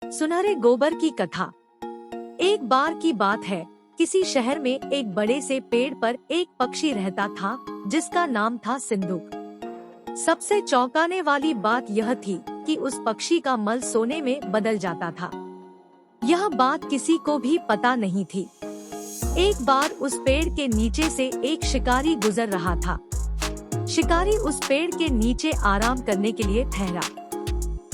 सुनहरे गोबर की कथा। एक बार की बात है, किसी शहर में एक बड़े से पेड़ पर एक पक्षी रहता था जिसका नाम था सिंदूक। सबसे चौंकाने वाली बात यह थी कि उस पक्षी का मल सोने में बदल जाता था। यह बात किसी को भी पता नहीं थी। एक बार उस पेड़ के नीचे से एक शिकारी गुजर रहा था। शिकारी उस पेड़ के नीचे आराम करने के लिए ठहरा।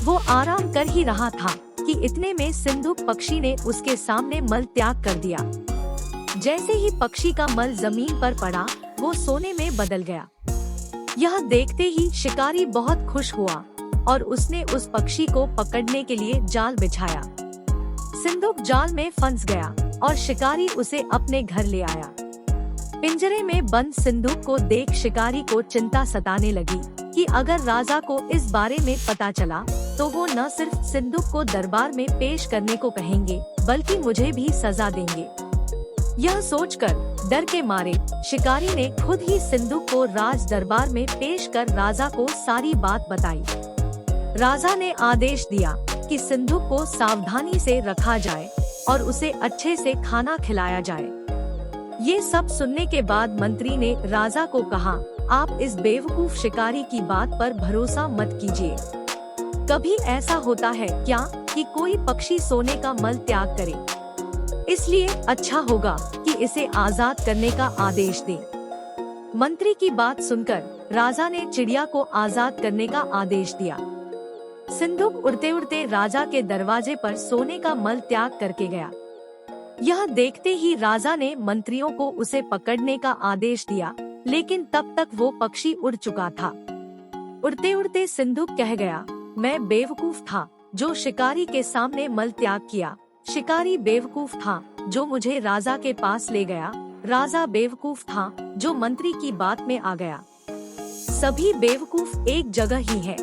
वो आराम कर ही रहा था कि इतने में सिंदूक पक्षी ने उसके सामने मल त्याग कर दिया। जैसे ही पक्षी का मल जमीन पर पड़ा, वो सोने में बदल गया। यह देखते ही शिकारी बहुत खुश हुआ और उसने उस पक्षी को पकड़ने के लिए जाल बिछाया। सिंदूक जाल में फंस गया और शिकारी उसे अपने घर ले आया। पिंजरे में बंद सिंदूक को देख शिकारी को चिंता सताने लगी कि अगर राजा को इस बारे में पता चला तो वो न सिर्फ सिंदूक को दरबार में पेश करने को कहेंगे बल्कि मुझे भी सजा देंगे। यह सोचकर डर के मारे शिकारी ने खुद ही सिंदूक को राज दरबार में पेश कर राजा को सारी बात बताई। राजा ने आदेश दिया कि सिंदूक को सावधानी से रखा जाए और उसे अच्छे से खाना खिलाया जाए। ये सब सुनने के बाद मंत्री ने राजा को कहा, आप इस बेवकूफ शिकारी की बात पर भरोसा मत कीजिए। कभी ऐसा होता है क्या कि कोई पक्षी सोने का मल त्याग करे? इसलिए अच्छा होगा कि इसे आजाद करने का आदेश दें। मंत्री की बात सुनकर राजा ने चिड़िया को आजाद करने का आदेश दिया। सिंदूक उड़ते उड़ते राजा के दरवाजे पर सोने का मल त्याग करके गया। यह देखते ही राजा ने मंत्रियों को उसे पकड़ने का आदेश दिया, लेकिन तब तक वो पक्षी उड़ चुका था। उड़ते उड़ते सिंदूक कह गया, मैं बेवकूफ था जो शिकारी के सामने मल त्याग किया। शिकारी बेवकूफ था जो मुझे राजा के पास ले गया। राजा बेवकूफ था जो मंत्री की बात में आ गया। सभी बेवकूफ एक जगह ही है।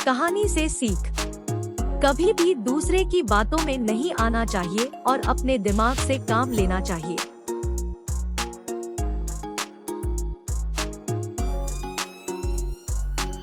कहानी से सीख, कभी भी दूसरे की बातों में नहीं आना चाहिए और अपने दिमाग से काम लेना चाहिए।